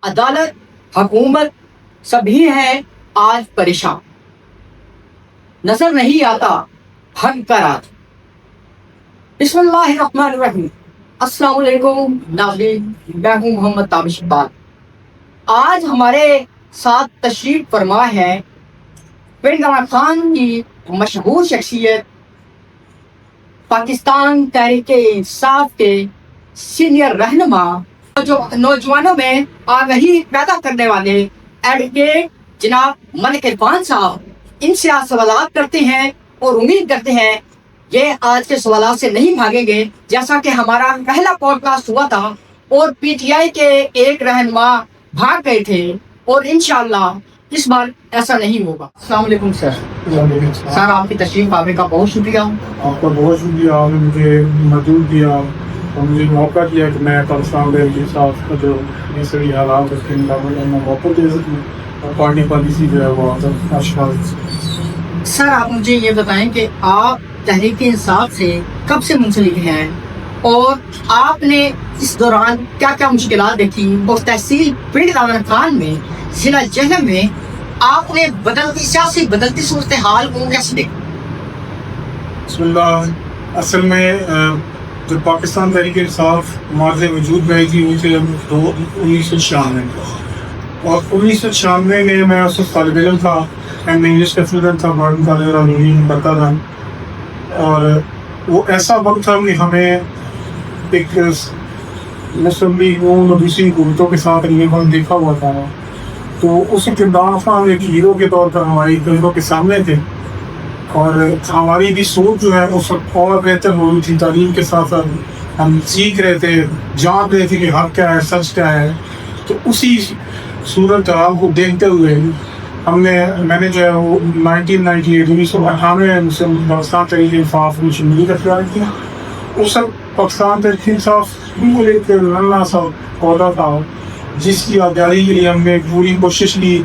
عدالت، حکومت سبھی ہیں آج پریشان، نظر نہیں آتا حق کا راز۔ بسم اللہ الرحمن الرحیم۔ السلام علیکم ناظرین، میں ہوں محمد تابش اقبال۔ آج ہمارے ساتھ تشریف فرما ہے پنڈ عمران خان کی مشہور شخصیت، پاکستان تحریک انصاف کے سینئر رہنما، جو نوجوانوں میں آگہی پیدا کرنے والے ایڈوکیٹ جناب ملک عرفان صاحب، ان سے آج سوالات کرتے ہیں اور امید کرتے ہیں یہ آج کے سوالات سے نہیں بھاگیں گے، جیسا کہ ہمارا پہلا پوڈ کاسٹ ہوا تھا اور پی ٹی آئی کے ایک رہنما بھاگ گئے تھے، اور انشاءاللہ اس بار ایسا نہیں ہوگا۔ السلام علیکم سر۔ سر آپ کی تشریف آنے کا بہت شکریہ۔ آپ کا بہت شکریہ، آپ نے مجھے موجود دیا اور مجھے موقع دیا کہ میں پاکستان کے ساتھ کا جو ساری حالات اس کے مطابق میں موقع دے سکوں اور پارٹی پالیسی جو ہے وہ سر آپ مجھے یہ بتائیں کہ آپ تحریک انصاف سے کب سے منسلک ہیں اور آپ نے اس دوران کیا کیا مشکلات دیکھی، اور تحصیل پنڈ عمران خان میں ضلع جہلم میں آپ نے بدلتی صورتحال کو کیسے دیکھا؟ بسم اللہ۔ اصل میں جو پاکستان تحریک انصاف ہمارے وجود میں تھی وہ تھی 1996 اور 1996 میں میں اس وقت طالب علم تھا، ایم انگلش کا اسٹوڈنٹ تھا، ماڈرن کالج اور میں پڑھتا تھا، اور وہ ایسا وقت تھا کہ ہمیں ایک مسلم لیگ اور دوسری حکومتوں کے ساتھ یہ دیکھا ہوا تھا، تو اس کردار ہم ایک ہیرو کے طور پر ہماری نظروں کے سامنے تھے، اور ہماری بھی سوچ جو ہے اس وقت اور بہتر ہو رہی تھی۔ تعلیم کے ساتھ ساتھ ہم سیکھ رہے تھے، جان رہے تھے کہ حق کیا ہے، سچ کیا ہے، تو اسی صورت حال کو دیکھتے ہوئے میں نے جو ہے وہ 1998 میں پاکستان تحریک انصاف میں شمولیت اختیار کیا۔ اس وقت پاکستان تحریک انصاف بالکل ایک ننھا سا پودا تھا جس کی آزادی کے لیے ہم نے پوری کوشش کی۔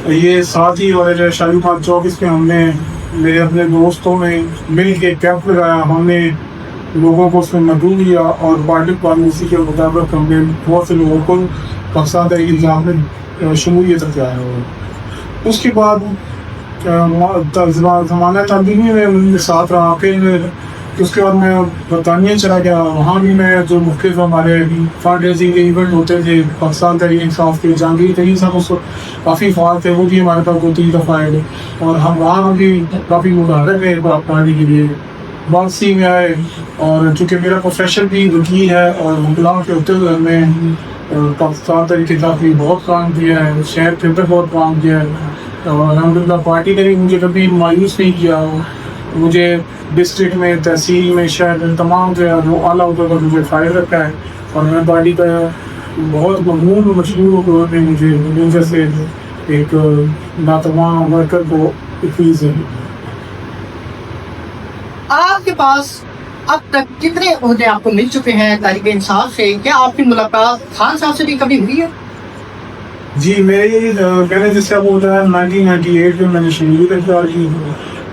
یہ ساتھی والے جو شاہی خان چوک، اس پہ ہم نے میرے اپنے دوستوں نے مل کے کیمپ لگایا، ہم نے لوگوں کو اس میں مدعو لیا اور پارٹی پالیسی کے مطابق ہم نے بہت سے لوگوں کو پاکستان تحریک انصاف میں شمولیت اختیار ہو۔ اس کے بعد زمانہ تعلیمی میں ان کے ساتھ رہا، پھر اس کے بعد میں برطانیہ چلا گیا، وہاں بھی میں جو مختلف ہمارے فنڈ ریزنگ کے ایونٹ ہوتے تھے پاکستان تحریک انصاف کے، جہانگیر ترین صاحب اس وقت کافی فعال تھے، وہ بھی ہمارے پاس 2-3 دفعہ آئے، اور ہم وہاں بھی کافی مبارک ہے پارٹی کے لیے واپسی میں آئے۔ اور چونکہ میرا پروفیشن بھی وکیل ہے اور وکلاء کے ہوتے ہوئے ہم نے پاکستان تحریک انصاف بھی بہت کام کیا ہے، شہر کے اندر بہت کام کیا ہے، اور الحمدللہ پارٹی نے بھی مجھے کبھی مایوس نہیں کیا۔ مجھے ڈسٹرکٹ میں، تحصیل میں، شہر میں تمام جو ہے وہ اعلیٰ عہدوں پر مجھے فائل رکھا ہے، اور میں پارٹی کا بہت مقبول و مشہور نے مجھے جیسے ایک ناتمام ورکر کو فیس ہے۔ آپ کے پاس اب تک کتنے عہدے آپ کو مل چکے ہیں تحریک انصاف سے؟ کیا آپ کی ملاقات خان صاحب سے بھی کبھی ہوئی ہے؟ جی میں نے جس سے آپ بول رہا ہے 1998 میں نے شمولیت اختیار کی،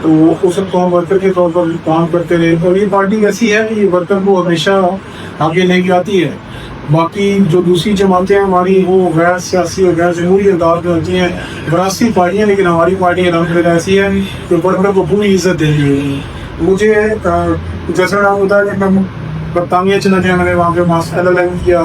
تو اس وقت ہم ورکر کے طور پر کام کرتے رہے، اور یہ پارٹی ایسی ہے کہ یہ ورکر کو ہمیشہ آگے لے کے آتی ہے۔ باقی جو دوسری جماعتیں ہماری وہ غیر سیاسی اور غیر جمہوری انداز میں ہوتی ہیں، وراثتی پارٹیاں، لیکن ہماری پارٹی الحمدللہ ایسی ہے کہ ورکر کو پوری عزت دے دی ہے۔ مجھے جیسا آپ ہوتا ہے کہ میں برطانیہ چلا گیا، میں نے وہاں پہ ماسٹر LLM کیا،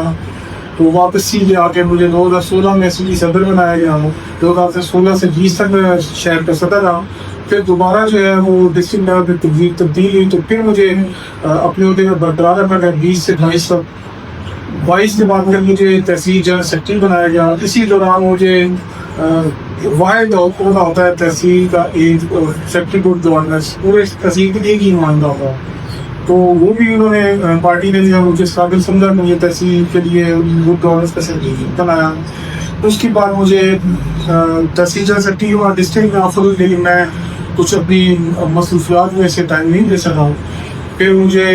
تو واپس سیدھے آ کے مجھے 2016 میں اسمبلی صدر بنایا گیا، 2016 سے 20 تک میں شہر کا صدر رہا، پھر دوبارہ جو ہے وہ ڈسٹرکٹ لیول پہ تبدیل ہوئی، تو پھر مجھے اپنے عہدے میں برقرار رکھا گیا 20 سے 22 تک۔ 22 کے بعد پھر مجھے تحصیل جنرل سیکرٹری بنایا گیا۔ اسی دوران مجھے واحد عہدہ ہوتا ہے تحصیل کا ایک سیکرٹری گڈ گورننس، پورے تحصیل کے ایک ہی نمائندہ ہوتا ہے، تو وہ بھی انہوں نے پارٹی نے مجھے قابل سمجھا، مجھے تحصیل کے لیے گڈ گورننس کا سیکرٹری بنایا۔ اس کے بعد مجھے تحصیل جنرل سیکرٹری ہوا ڈسٹرکٹ میں آفر، لیکن میں کچھ اپنی مصروفیات میں سے ٹائم نہیں دے سکا۔ پھر مجھے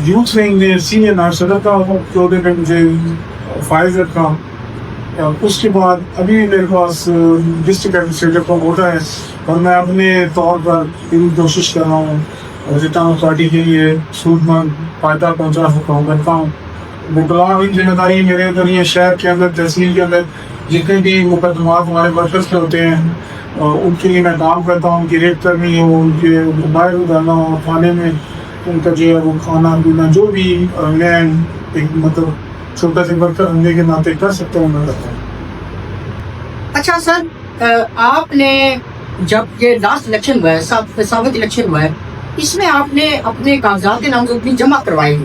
یوتھ ونگ نے سینئر نائب صدر کا عہدے پہ مجھے فائز رکھا۔ اس کے بعد ابھی میرے پاس ڈسٹرکٹ ایڈمنسٹریٹر کا عہدہ ہے، اور میں اپنے طور پر پوری کوشش کر رہا ہوں جتنا پارٹی کے لیے سود مند فائدہ پہنچا سکتا ہوں کرتا ہوں۔ بکلان کی ذمہ داری میرے اندر ہی ہے. شہر کے اندر تحصیل کے اندر جتنے بھی مقدمات ہمارے ورکرس کے ہوتے ہیں ان کے لیے میں کام کرتا ہوں. ان کی ریٹ کرنی ہو, ان کے باہر ڈالنا ہو, کھانے میں ان کا جو ہے وہ کھانا پینا جو بھی میں ایک مطلب چھوٹا سے ورکر ہونے کے ناطے کر سکتا ہوں میں کرتا ہوں. اچھا سر, آپ نے جب یہ لاسٹ الیکشن ہوا ہے, ثابت الیکشن ہوا ہے, اس میں آپ نے اپنے کاغذات نامزدگی جمع کروائی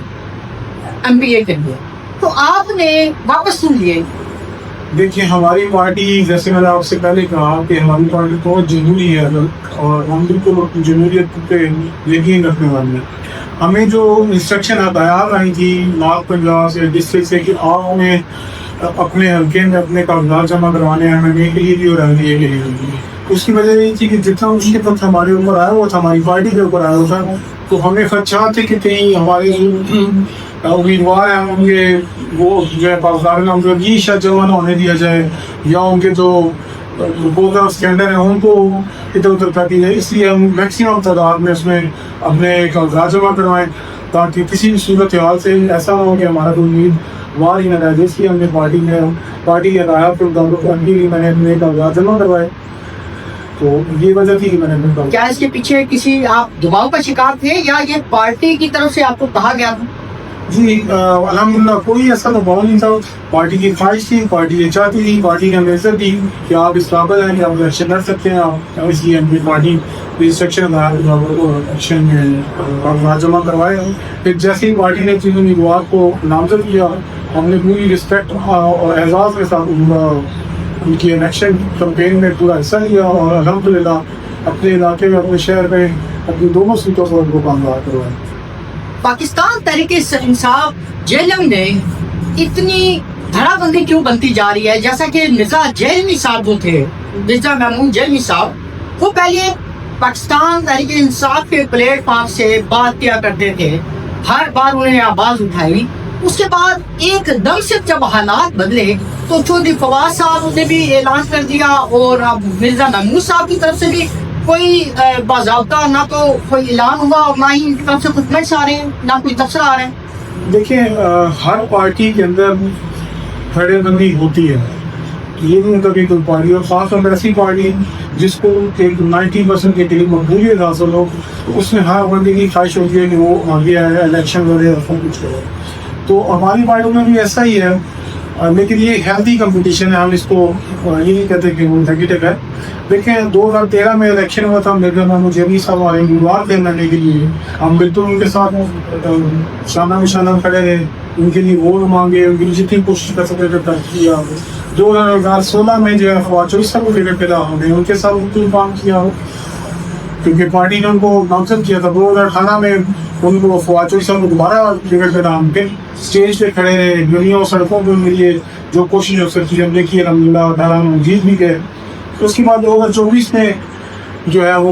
MBA کے لیے, تو آپ نے واپس کیوں لیے؟ دیکھیے ہماری پارٹی, جیسے میں نے آپ سے پہلے کہا کہ ہماری پارٹی بہت جمہوری ہے اور ہم بالکل جمہوریت پہ یقین رکھنے والے ہیں. ہمیں جو انسٹرکشن ہدایات آئی تھی نارتھ پنجاب سے ڈسٹرکٹ سے کہ آپ ہمیں اپنے حلقے میں اپنے کاغذات جمع کروانے ہیں, ہمیں کے لیے بھی اور RDA کے لیے بھی, اس کی وجہ یہ تھی کہ جتنا اس کے وقت ہمارے اوپر آیا وہ تھا ہماری پارٹی کے اوپر آیا تھا, تو ہمیں خدشات تھے کہ کہیں ہمارے امیدوار ہیں ان کے وہ جو ہے کاغذات نامزدگی شاید جمع نہ ہونے دیا جائے یا ان کے جو پرپوزل اسٹینڈرڈ ہیں ان کو ادھر ادھر کر دی جائے. اس لیے ہم میکسیمم تعداد میں اس میں اپنے کاغذات جمع کروائیں تاکہ کسی بھی صورت حال سے ایسا نہ ہو کہ ہمارا کوئی امیدوار ہی نہ رہے. اس لیے ہم نے پارٹی کے ہدایات کے مطابق میں نے اپنے کاغذات جمع کروائے, تو یہ وجہ تھی کہ میں نے. کیا اس کے پیچھے کسی آپ دباؤ کا شکار تھے یا یہ پارٹی کی طرف سے آپ کو کہا گیا تھا؟ جی الحمدللہ کوئی ایسا دباؤ نہیں تھا. پارٹی کی خواہش تھی, پارٹی یہ چاہتی تھی, پارٹی کا میسر تھی کہ آپ اس قابل ہیں کہ آپ الیکشن لڑ سکتے ہیں. آپ اس لیے ہم پارٹی انسٹرکشن الیکشن میں کاغذات جمع کروائے. پھر جیسے ہی پارٹی نے چیز امیدوار کو نامزد کیا ہم نے پوری رسپیکٹ اور اعزاز کے ساتھ ان کی الیکشن کمپین میں پورا حصہ لیا اور الحمدللہ اپنے علاقے میں اپنے شہر میں اپنی دونوں سیٹوں سے ان کو کاغذات کروائے. پاکستان تحریک انصاف JLM نے اتنی دھڑا بندی کیوں بنتی جا رہی ہے؟ جیسا کہ مرزا جیلمی صاحب جو تھے, مرزا محمود جیلمی صاحب, وہ پہلے پاکستان تحریک انصاف کے پلیٹ فارم سے بات کیا کرتے تھے, ہر بار انہوں نے آواز اٹھائی. اس کے بعد ایک دم سے جب حالات بدلے تو چودھری فواد صاحب نے بھی اعلان کر دیا اور اب مرزا محمود صاحب کی طرف سے بھی کوئی باضابطہ نہ تو کوئی اعلان ہوا اور نہ ہی ان کی طرف سے کچھ آ رہے ہیں, نہ کوئی تبصرہ آ رہے ہیں. دیکھیں ہر پارٹی کے اندر دھڑے بندی ہوتی ہے, یہ نہیں ہوتا کہ کوئی پارٹی, اور خاص طور پر ایسی پارٹی جس کو ایک 90% کے قریب مقبولیت حاصل ہو, اس میں ہر بندے کی خواہش ہوتی ہے کہ وہ آگے آئے, الیکشن لڑے اور سب کچھ کرے. تو ہماری پارٹی میں بھی ایسا ہی ہے, لیکن یہ ہیلتھی کمپٹیشن ہے, ہم اس کو یہ نہیں کہتے کہ وہ نیگیٹو ہے. دیکھیں 2013 میں الیکشن ہوا تھا, مرزا محمود جیلمی صاحب ہمارے امیدوار تھے لڑنے کے لیے, ہم بالکل ان کے ساتھ شانہ بشانہ کھڑے رہے, ان کے لیے ووٹ مانگے, ان کے لیے جتنی کوشش کر سکتے تھے کیا. 2016 میں جو ہے فواد چوہدری صاحب کو ٹکٹ پیدا ہو گئے, ان کے ساتھ بالکل کام کیا ہو کیونکہ پارٹی نے ان کو نامزد کیا تھا. 2018 میں ان کو فواد چوہدری صاحب کو دوبارہ ٹکٹ پیدا ہو گئے, اسٹیج پہ کھڑے رہے, دنیا سڑکوں پہ ملیے, جو کوشش ہو سکتی ہم نے کی, الحمدللہ تعالیٰ ہم جیت بھی گئے. اس کے بعد 2024 میں جو ہے وہ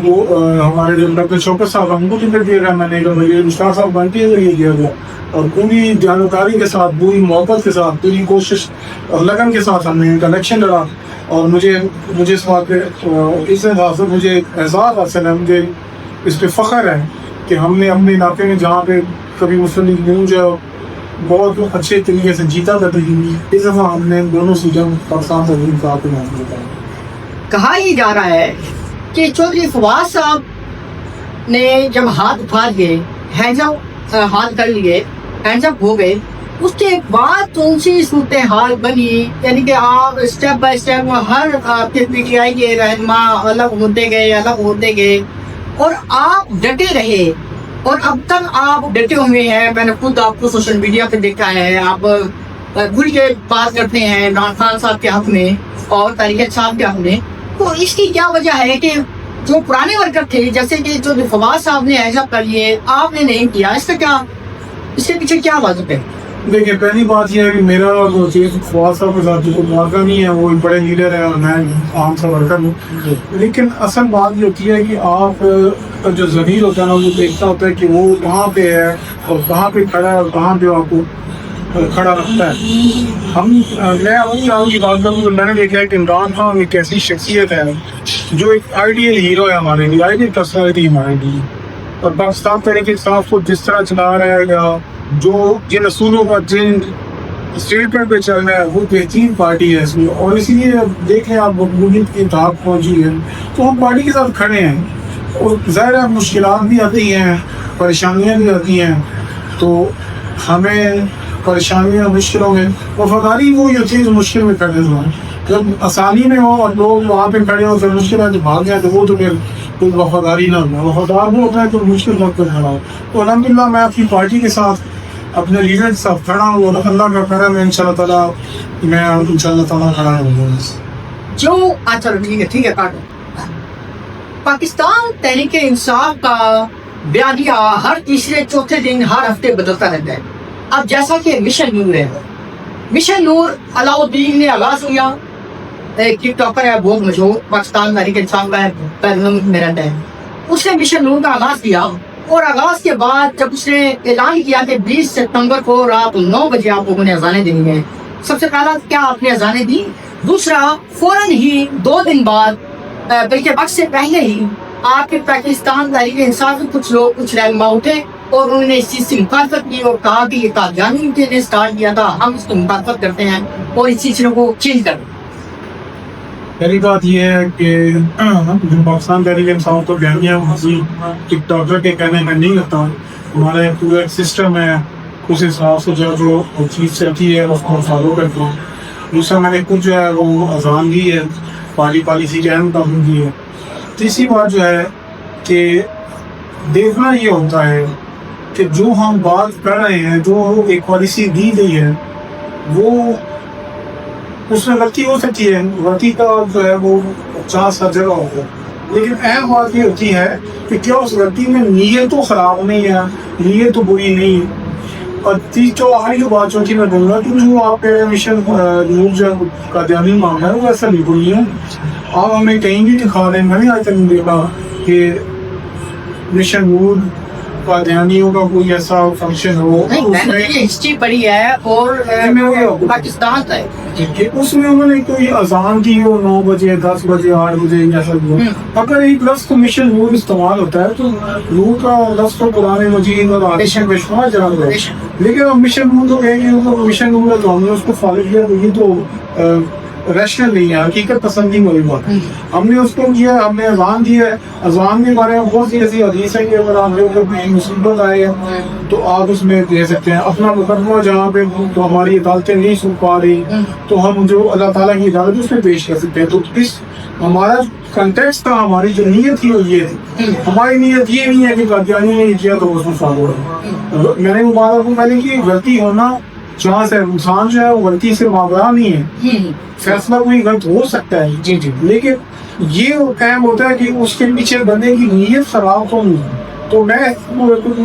ہمارے جو ڈاکٹر شوکت صاحب ہم کو ٹکٹ دیا گیا, میں نے مشتاق صاحب بنتی ہے یہ دیا گیا, اور پوری جانکاری کے ساتھ, پوری محبت کے ساتھ, پوری کوشش اور لگن کے ساتھ ہم نے ان کا الیکشن لڑا. اور مجھے اس بات پہ اس اعزاز سے مجھے اعزاز حاصل ہے, مجھے اس پہ فخر ہے کہ ہم نے اپنے علاقے میں جہاں پہ کبھی مسلم لیگ نون جو بہت اچھے طریقے سے جیتا کرتی تھی, اس دفعہ ہم نے دونوں سیٹیں پاکستان تحریک انصاف کو حاصل کیا. کہا یہ جا رہا ہے کہ چودھری فواد صاحب نے جب ہاتھ اٹھا لیے, ہینڈز اپ ہاتھ کر لیے, ہینڈز اپ ہو گئے, اس کے بعد کون سی صورتحال بنی, یعنی کہ آپ step by step Hare PTI کے رہنما الگ ہوتے گئے اور آپ ڈٹے رہے, اور اب تک آپ ڈٹے ہوئے ہیں. میں نے خود آپ کو سوشل میڈیا پہ دیکھا ہے, آپ بھول کے بات کرتے ہیں عمران خان صاحب کے حق میں اور طاریق صاحب کے حق میں. تو اس کی کیا وجہ ہے کہ جو پرانے ورکر تھے جیسے کہ جو فواد صاحب نے ایسا کر لیے, آپ نے نہیں کیا, اس کے پیچھے کیا واجب ہے؟ دیکھیں پہلی بات یہ ہے کہ میرا جو چیز فواد صاحب کے ساتھ جو معاوضہ نہیں ہے, وہ بڑے لیڈر ہیں اور میں عام سا ورکر ہوں. لیکن اصل بات یہ ہوتی ہے کہ آپ کا جو ضمیر ہوتا ہے نا, وہ دیکھتا ہوتا ہے کہ وہ کہاں پہ ہے اور کہاں پہ کھڑا ہے اور کہاں پہ آپ کو کھڑا رکھتا ہے. میں اپنی آپ کی بات کروں تو میں نے دیکھا ہے کہ عمران خان ایک ایسی شخصیت ہے جو ایک آئیڈیل ہیرو ہے ہمارے لیے, آئیڈیل پرسنالٹی ہمارے لیے, اور پاکستان تحریک انصاف کو جس طرح چلا رہا ہے, جو جن اصولوں کا جن اسٹیٹمنٹ پہ چل رہا ہے وہ بہترین پارٹی ہے اس میں، اور اسی لیے اب دیکھیں آپ مقبولیت کی انتہا پہنچی ہے تو ہم پارٹی کے ساتھ کھڑے ہیں، اور ظاہر ہے مشکلات بھی آتی ہیں، پریشانیاں بھی آتی ہیں، تو ہمیں پریشانیاں مشکلوں میں وفاداری وہ یہ چیز مشکل میں کر دیتا ہے، جب آسانی میں ہو اور لوگ وہاں پہ کھڑے ہو پھر مشکل ہے تو بھاگ جائے تو وہ تو پھر کوئی وفاداری نہ ہوگا، وفادار وہ ہوتا ہے تو مشکل وقت پہ کھڑا ہو۔ تو الحمدللہ میں اپنی پارٹی کے ساتھ اپنے لیڈر کے ساتھ کھڑا ہوں، اور اللہ کا کرم ہے انشاءاللہ تعالیٰ میں انشاءاللہ تعالیٰ کھڑا ہوں۔ جو چلو ٹھیک ہے کاٹو۔ پاکستان تحریک انصاف کا بیانیہ ہر تیسرے چوتھے دن ہر ہفتے بدلتا رہتا ہے۔ اب جیسا کہ مشن نور ہے، مشن نور علاؤ الدین نے آغاز کیا، ایک ٹک ٹاکر ہے بہت مشہور، پاکستان تحریک انصاف کا پیغام میں رہتا ہے، اس نے مشن نور کا آغاز کیا، اور آغاز کے بعد جب اس نے اعلان کیا کہ 20 ستمبر کو رات 9 بجے آپ لوگوں نے اذانیں دینی ہے، سب سے پہلا کیا آپ نے اذانیں دی، دوسرا فوراً ہی 2 دن بعد بلکہ وقت سے پہلے ہی آپ کے پاکستان تحریک انصاف کے کچھ لوگ کچھ رہنما اٹھے اور انہوں نے اس چیز سے مخالفت کی اور کہا کہ یہ قادیانی نے اسٹارٹ کیا تھا، ہم اس کو مخالفت کرتے ہیں اور اس سلسلے کو چینج کر دیں۔ پہلی بات یہ ہے کہ جو پاکستان تحریک انصاف کو بیانیہ کسی ٹک ٹاکر کے کہنے میں نہیں ہوتا، ہمارے پورا ایک سسٹم ہے، اس حساب سے جو چیز چلتی ہے اس کو فالو کرتے ہیں۔ دوسرا میں نے کچھ جو ہے وہ اذان دی ہے، پالیسی کے اہم کام دی ہے۔ تیسری بات جو ہے کہ دیکھنا یہ ہوتا ہے کہ جو ہم بات کر رہے ہیں، جو ایک پالیسی دی گئی ہے، وہ اس میں غلطی ہو سکتی ہے، غلطی کا جو ہے وہ 50 ہر جگہ ہوگا، لیکن اہم بات یہ ہوتی ہے کہ کیا اس غلطی میں نیت تو خراب نہیں ہے، نیت تو بری نہیں ہے۔ اور جو آخری جو بات چونکہ میں بول رہا ہوں کہ جو آپ کے مشن نور جو قادیانی معاملہ ہے وہ ایسا بالکل نہیں ہے۔ آپ ہمیں کہیں بھی دکھا دیں، میں نے آج تک نہیں دیکھا کہ مشن نور قادیانیوں کا کوئی ایسا فنکشن ہو میں نے یہ ہسٹری پڑھی ہے اور پاکستان کا ہے کہ اس میں انہوں نے کوئی اذان کی ہو 9 بجے 10 بجے 8 بجے ایسا ہوا۔ اگر ایک لفظ تو مشن نور استعمال ہوتا ہے تو نور کا لفظ تو قرآن مجید اور آدیشن میں شمار جان ہے، لیکن اب مشن نور تو کہیں گے مشن نور ہے تو ہم نے اس کو فالو کیا، تو یہ تو ریشنل نہیں ہے، حقیقت پسندی والی بات ہے۔ ہم نے اس کو کیا، ہم نے اذان دی ہے، اذان کے بارے میں بہت سی ایسی حدیث ہے کہ اگر آپ لوگوں کو مصیبت آئے تو آپ اس میں دے سکتے ہیں اپنا مقدمہ، جہاں پہ تو ہماری عدالتیں نہیں سن پا رہی تو ہم جو اللہ تعالیٰ کی عدالت اس میں پیش کر سکتے ہیں۔ تو اس ہمارا کنٹیکسٹ تھا، ہماری جو نیت تھی وہ یہ تھی، ہماری نیت یہ نہیں ہے کہ قادیانی نے کیا تو اس میں فالو ہے۔ میں نے مبارک میں نے کہ غلطی ہونا جہاں سے انسان جو ہے وہ غلطی سے ماورا نہیں ہے، فیصلہ کوئی غلط ہو سکتا ہے جی جی، لیکن یہ اہم ہوتا ہے کہ اس کے پیچھے بندے کی نیت خراب تو نہیں۔ تو میں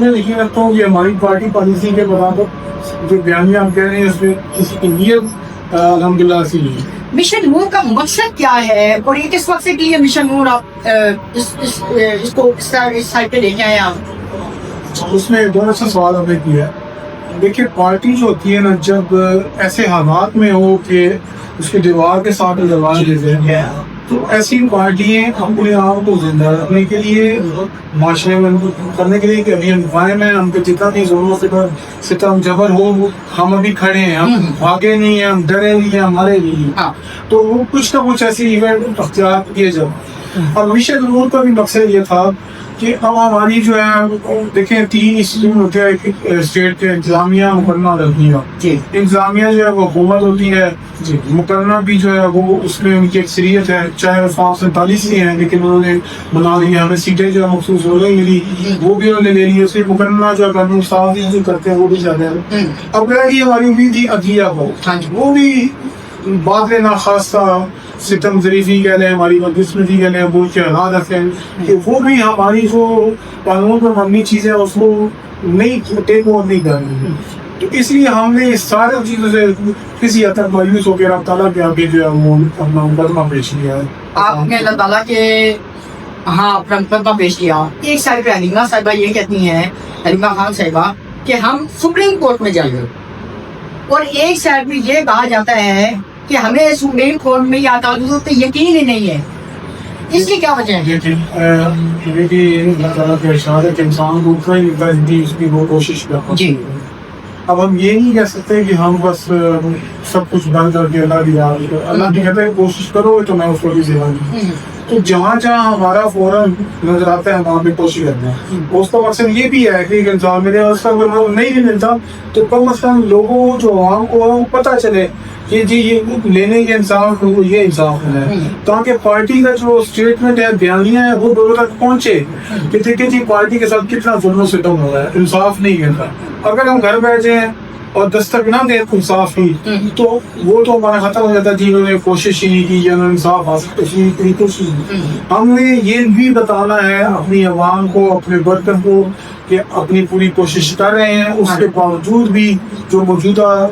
یقین رکھتا ہوں کہ ہماری پارٹی پالیسی کے مطابق جو بیانیہ ہم کہہ رہے ہیں اس میں کسی کی نیت الحمدللہ ایسی نہیں ہے۔ مشن نور کا مقصد کیا ہے اور یہ کس وقت سے کے لیے مشن نور آپ اس کو اس سائٹ پہ لے کے آئے آپ؟ اس میں بہت اچھا سوال ہم نے کیا ہے۔ دیکھیے پارٹی جو ہوتی ہے نا، جب ایسے حالات میں ہو کہ اس کے دیوار کے ساتھ دیوار دیتے ہیں تو ایسی پارٹیاں اپنے آپ کو زندہ رکھنے کے لیے، معاشرے میں کرنے کے لیے کہ ابھی ہم قائم ہیں، ہم پہ جتنا بھی ظلم و ستم جبر ہو ہم ابھی کھڑے ہیں، ہم بھاگے نہیں ہیں، ہم ڈرے نہیں ہیں، ہمارے نہیں، تو وہ کچھ نہ کچھ ایسی ایونٹ اختیار کیے جائے۔ اور مشن نور کا بھی مقصد یہ تھا کہ اب ہماری جو ہے دیکھیں 3 اسٹریم ہوتے ہیں اسٹیٹ کے، انتظامیہ، مقرنہ اور عدلیہ۔ انتظامیہ جو ہے وہ حکومت ہوتی ہے، مقرنہ بھی جو ہے وہ اس میں ان کی اکثریت ہے، چاہے 47 ہی ہیں لیکن انہوں نے بنا لیا، ہمیں سیٹیں جو ہے مخصوص ہو رہی ملی وہ بھی انہوں نے لے لی، صرف مقرنہ جو ہے قانون سازی جو کرتے ہیں وہ بھی چاہتے ہیں۔ اب یہ ہماری امید تھی عدلیہ کو، وہ بھی بات ناخواستہ ستم ظریفی کہہ لیں، ہماری بدقسمتی کہہ لیں، ملک کے حالات ایسے ہیں کہ وہ بھی ہماری جو قانون پر مبنی چیزیں اس کو نہیں ٹیک اوور نہیں کر رہی، تو اس لیے ہم نے اس سارے چیزوں سے کسی حد تک مایوس ہو کے اللہ تعالیٰ کے آگے جو ہے وہ اپنا مقدمہ پیش کیا ہے۔ آپ نے اللہ تعالیٰ کے اپنا مقدمہ پیش کیا۔ ایک سائڈ پہ حلیمہ صاحبہ یہ کہتی ہیں، حلیمہ خان صاحبہ، کہ ہم سپریم کورٹ میں جائیں گے، اور ایک سائڈ میں یہ کہا جاتا ہے کہ ہمیں سپریم کورٹ میں یا عدالتوں پہ یقین ہی نہیں ہے، اس کی کیا وجہ ہے؟ اللہ تعالیٰ کے ارشاد ہے کہ انسان کو اتنا ہی ملتا ہے کہ اس کی وہ کوشش کرتا ہے۔ جی اب ہم یہ نہیں کہہ سکتے کہ ہم بس سب کچھ بند کر کے اللہ دیا اللہ کی کہتے ہیں کوشش کرو تو میں اس کو بھی دیا تو جہاں جہاں ہمارا فوراً نظر آتا ہے وہاں پہ کوشش کرنا ہے. اس کا مقصد یہ بھی ہے کہ ایک انسان میرے اگر وہ نہیں بھی ملتا تو کم از کم لوگوں جو عوام کو پتہ چلے کہ جی یہ لینے کے انصاف کو یہ انصاف ہے تاکہ پارٹی کا جو اسٹیٹمنٹ ہے بیانیہ ہے وہ لوگوں تک پہنچے کہ دیکھیں جی پارٹی کے ساتھ کتنا ظلم و ستم ہو رہا ہے انصاف نہیں کرتا. اگر ہم گھر بیٹھے ہیں اور دستک نہ دیں انصاف ہی تو وہ تو ہمارا ختم ہو جاتا ہے جی انہوں نے کوشش ہی نہیں کی یا انصاف حاصل کی کوشش نہیں. ہم نے یہ بھی بتانا ہے اپنی عوام کو اپنے برتن کو کہ اپنی پوری کوشش کر رہے ہیں اس کے باوجود بھی جو موجودہ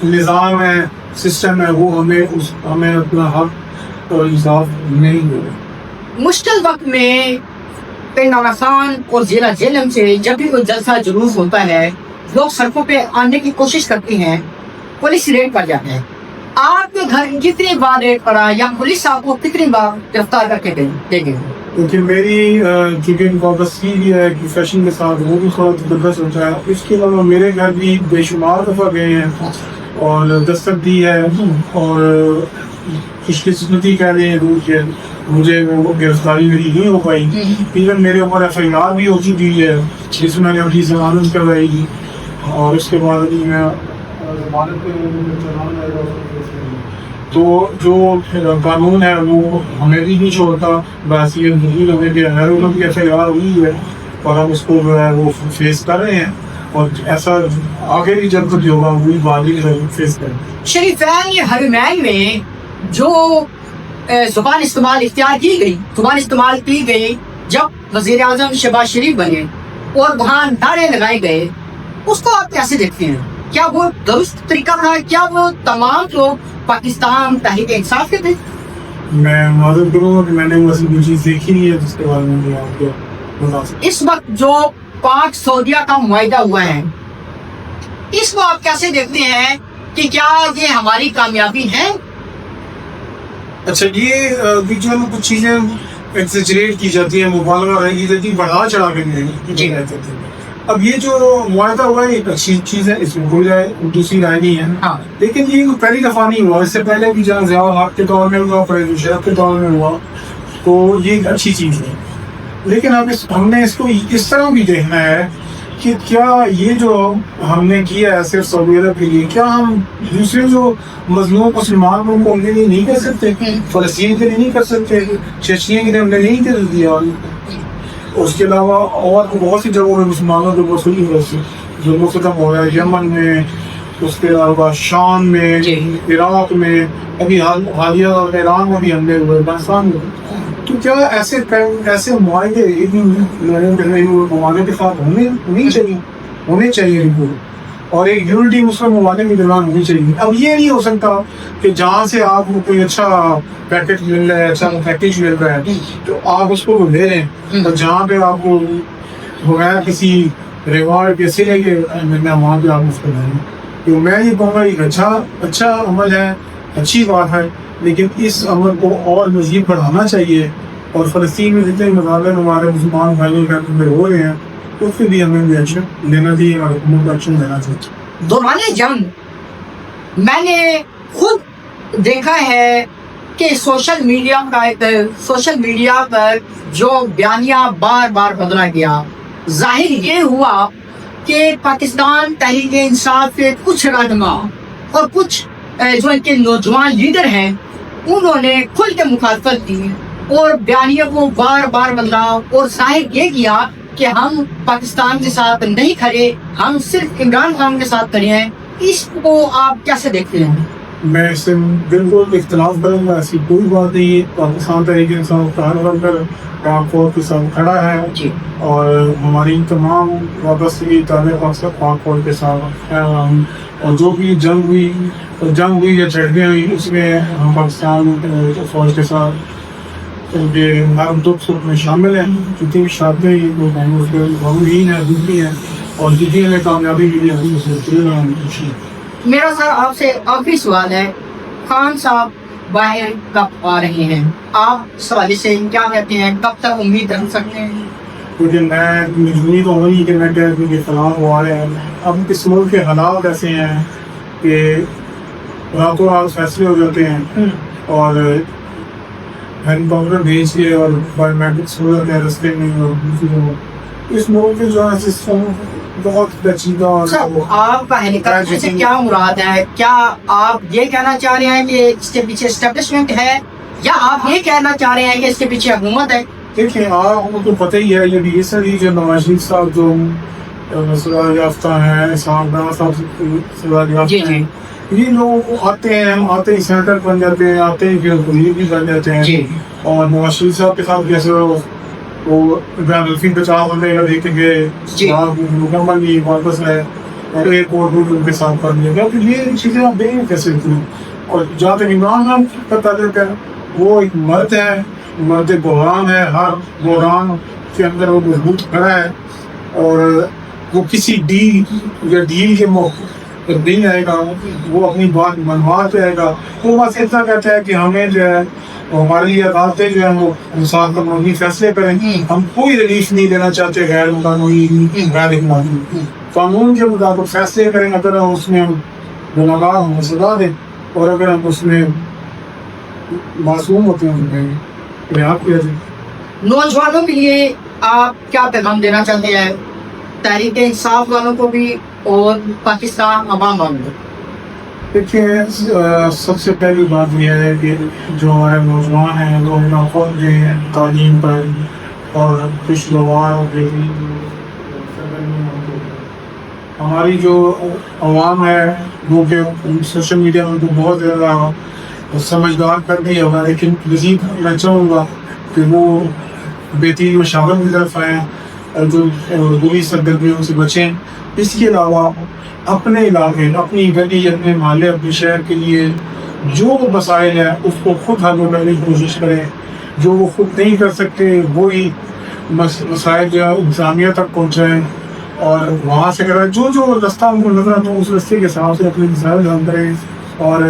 نظام ہے سسٹم ہے وہ ہمیں اپنا حق اور انصاف نہیں دے رہے. مشکل وقت میں عمران خان اور ضلع جہلم سے جب بھی کوئی جلسہ جلوس ہوتا ہے لوگ سڑکوں پہ آنے کی کوشش کرتے ہیں پولیس ریڈ پر جاتے ہیں. آپ کے گھر کتنی بار ریڈ پڑا یا پولیس آپ کو کتنی بار گرفتار کر کے دے گئی؟ کیونکہ میری چونکہ وابستگی بھی ہے کہ فیشن کے ساتھ وہ بھی تھوڑا زبردست ہوتا ہے. اس کے علاوہ میرے گھر بھی بے شمار دفعہ گئے ہیں اور دستک دی ہے اور خوش قسمتی کہہ لیں روح کے مجھے وہ گرفتاری میری نہیں ہو پائی. ایون میرے اوپر ایف آئی آر بھی ہو چکی ہے جس میں نے اپنی ضمانت کروائی تھی اور اس کے بعد ابھی میں ضمانت تو جو قانون ہے وہ ہمیں بھی نہیں چھوڑتا. بس یہ نہیں لگے کہ غیروں کی ایف آئی آر ہوئی ہے اور ہم اس کو جو ہے وہ فیس کر رہے ہیں اور ایسا آگے بھی جب تک ہوگا وہی بات ہی فیس کریں. شریفین یہ حرمین میں جو زبان اختیار کی گئی جب وزیر اعظم شہباز شریف بنے اور وہاں نعرے لگائے گئے اس کو آپ کیسے دیکھتے ہیں؟ کیا وہ درست طریقہ تھا؟ کیا وہ تمام لوگ پاکستان تحریک انصاف کے تھے؟ میں معذرت کروں گا کہ میں نے ویسے کوئی چیز دیکھی نہیں ہے جس کے بارے میں آپ کو بتا سکتا. اس وقت جو پاک سعودیہ کا معاہدہ ہوا ہے اس کو آپ کیسے دیکھتے ہیں کہ کیا یہ ہماری کامیابی ہے؟ اچھا یہ جو کچھ چیزیں ایکسیجریٹ کی جاتی ہیں مبالغہ رہ کی جاتی ہے بڑھا چڑھا کے جی. اب یہ جو معاہدہ ہوا ہے ایک اچھی چیز ہے اس میں کوئی دوسری رائے نہیں ہے. ہاں. لیکن یہ پہلی دفعہ نہیں ہوا اس سے پہلے بھی جہاں ضیاء الحق کے دور میں ہوا پرویز مشرف کے دور میں ہوا تو یہ ایک اچھی چیز ہے. لیکن اب ہم نے اس کو اس طرح بھی دیکھنا ہے کہ کیا یہ جو ہم نے کیا ہے صرف سعودی عرب کے لیے کیا ہم دوسرے جو مظلوم مسلمان ملکوں کے لیے نہیں کر سکتے فلسطین کے لیے نہیں کر سکتے چچنیا کے لیے ہم نے نہیں کر دیا. اس کے علاوہ اور بہت سی جگہوں میں مسلمانوں کے بہت سی ویسے جو مختلف ہو رہا ہے یمن میں اس کے علاوہ شام میں عراق میں ابھی حالیہ ایران میں بھی حملے ہوئے پاکستان میں. تو کیا ایسے معاہدے ممالک کے ساتھ ہونے چاہیے اور ایک یونٹی مسلم ممالک کے درمیان ہونی چاہیے. اب یہ نہیں ہو سکتا کہ جہاں سے آپ کو کوئی اچھا پیکٹ مل رہا ہے اچھا پیکیج مل رہا ہے تو آپ اس کو لے لیں اور جہاں پہ آپ کو بغیر کسی ریوارڈ کے سلے کے ملنا وہاں پہ آپ اس کو لیں. تو میں یہ کہوں گا ایک اچھا عمل ہے اچھی بات ہے لیکن اس عمل کو اور مزید بڑھانا چاہیے اور فلسطین میں جتنے مظالم ہمارے مسلمان بھائیوں کے ہو رہے ہیں اس سے بھی ہمیں بھی ایکشن لینا چاہیے اور حکومت کو ایکشن لینا چاہیے. دوران جنگ میں نے خود دیکھا ہے کہ سوشل میڈیا پر جو بیانیہ بار بار بدلا گیا ظاہر یہ ہوا کہ پاکستان تحریک انصاف کے کچھ رہنما اور کچھ جو ان کے نوجوان لیڈر ہیں انہوں نے کھل کے مخالفت کی اور بیانیہ کو بار بار بدلا اور ظاہر یہ کیا کہ ہم پاکستان کے ساتھ نہیں کھڑے ہم صرف عمران خان کے ساتھ کھڑے ہیں. اس کو آپ کیسے دیکھتے ہیں؟ میں اس سے بالکل اختلاف کروں گا. ایسی کوئی بات نہیں ہے. پاکستان تحریک انصاف بن کر پاک فوج کے ساتھ کھڑا ہے اور ہماری تمام وابستگی تعلقات سے پاک فوج کے ساتھ ہے. اور جو بھی جنگ ہوئی یا جھڑپیں ہوئی اس میں ہم پاکستان فوج کے ساتھ ہر دکھ سکھ میں شامل ہیں. جتنی بھی شادیں غمگین ہیں دکھی ہیں اور جتنی ہمیں کامیابی ملی ہے. میرا سر آپ سے آخری سوال ہے. خان صاحب باہر کب آ رہے ہیں؟ آپ سوال سے کیا کہتے ہیں کب تک امید رکھ سکتے ہیں؟ لیکن میں مجبوری تو ہوئی کہ میں کہ فلاں ہوا ہے. اب اس ملک کے حالات ایسے ہیں کہ راتوں رات فیصلے ہو جاتے ہیں اور ہینڈ پاؤڈر بھیج کے اور بایو میٹرکس ہو جاتے ہیں رستے میں. اور اس ملک کے جو ہے سسٹم بہت پیچیدہ اور آپ کا ہیلیکاپٹر سے کیا مراد ہے؟ کیا آپ یہ کہنا چاہ رہے ہیں کہ اس کے پیچھے اسٹیبلشمنٹ ہے یا آپ یہ کہنا چاہ رہے ہیں کہ اس کے پیچھے حکومت ہے؟ دیکھیں آپ کو تو پتہ ہی ہے یہ ریسنٹلی جو نواز شریف صاحب جو سزا یافتہ ہیں، اسحاق ڈار صاحب سزا یافتہ ہیں، یہ لوگ آتے ہی سینیٹر بن جاتے ہیں، آتے ہی پھر وزیر بھی بن جاتے ہیں. اور نواز شریف صاحب کے ساتھ جیسے وہ ابراہیم الفی بچاؤ کرنے کا دیکھیں گے مکمل بھی واپس ہے اور ایک اور ان کے ساتھ کر لیا گیا. تو یہ چیزیں آپ دیکھیں کیسے ہوتی ہیں. اور جہاں تک عمران خان کا تعلق ہے، وہ ایک مرد ہے، مرد بحران ہے. ہر بحران کے اندر وہ مضبوط کھڑا ہے اور وہ کسی ڈیل کے موقع پر نہیں آئے گا. وہ اپنی بات منوا کے آئے گا. وہ بس اتنا کہتا ہے کہ ہمیں جو ہے ہمارے لیے عدالتیں جو ہیں وہ انصاف قانونی فیصلے کریں. ہم کوئی ریلیف نہیں دینا چاہتے غیر قانونی غیر قانون کے مطابق فیصلے کریں. اگر ہم اس میں گناہگار ہوں سزا دیں اور اگر ہم اس میں معصوم ہوتے ہیں تو آپ کیا دیں. نوجوانوں کے لیے آپ کیا پیغام دینا چاہتے ہیں؟ تحریک انصاف والوں کو بھی اور پاکستان عوام والوں کو. دیکھیے سب سے پہلی بات یہ ہے کہ جو ہمارے نوجوان ہیں وہ اپنا خود جو ہے تعلیم پر اور خوشگوار ہماری جو عوام ہے وہ کہ سوشل میڈیا میں تو بہت زیادہ سمجھدار کر دی ہے، لیکن مزید میں چاہوں گا کہ وہ بہترین مشاورت کی طرف آئیں اور جو بری سرگرمیوں سے بچیں. اس کے علاوہ اپنے علاقے، اپنی گلی، اپنے محلے، اپنے شہر کے لیے جو مسائل ہیں اس کو خود حل کرنے کی کوشش کریں. جو وہ خود نہیں کر سکتے وہی مسائل جو ہے انتظامیہ تک پہنچائیں اور وہاں سے کریں جو رستہ ان کو نظر آتا ہے اس رستے کے حساب سے اپنے مسائل حل کریں اور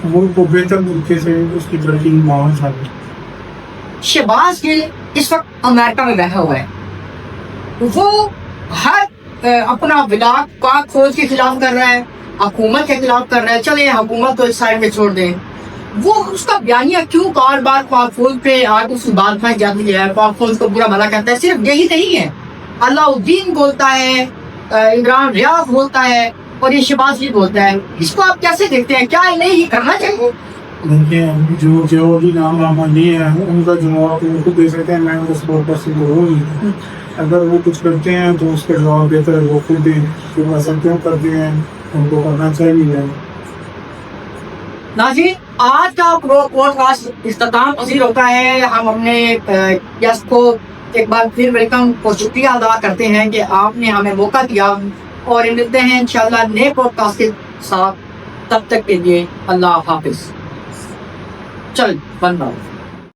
ملک کو بہتر طریقے سے اس کی ترقی کی معاون حاصل. شہباز گل اس وقت امریکہ میں بیٹھا ہوا ہے. وہ ہر اپنا بلاگ پاک فوج کے خلاف کر رہا ہے، حکومت کے خلاف کر رہا ہے. چلے حکومت تو اس سائڈ میں چھوڑ دیں. وہ اس کا بیانیہ کیوں بار بار پاک فوج پہ آج اس کی بات پھنس جاتی ہے، پاک فوج کو برا بھلا کرتا ہے؟ صرف یہی نہیں ہے، اللہ الدین بولتا ہے، عمران ریاض بولتا ہے اور یہ شہباز گل بولتا ہے. اس کو آپ کیسے دیکھتے ہیں؟ کیا انہیں ہی کرنا چاہیے؟ جو بھی نام نہیں ہے ان کا جواب ان کو دے سکتے ہیں. میں اس پر سے ہوگی اگر وہ کچھ کرتے ہیں تو اس کا جواب بہتر ہے وہ خود دیں. جو ایسا کیوں کرتے ہیں ان کو کرنا چاہیے. ناظرین، آج کا پوڈ کاسٹ اختتام پذیر ہوتا ہے. ہم اپنے گیسٹ کو ایک بار پھر ویلکم اور شکریہ ادا کرتے ہیں کہ آپ نے ہمیں موقع دیا اور ملتے ہیں انشاءاللہ نئے پوڈ کاسٹ کے ساتھ. تب تک کے لیے اللہ حافظ. چل بند.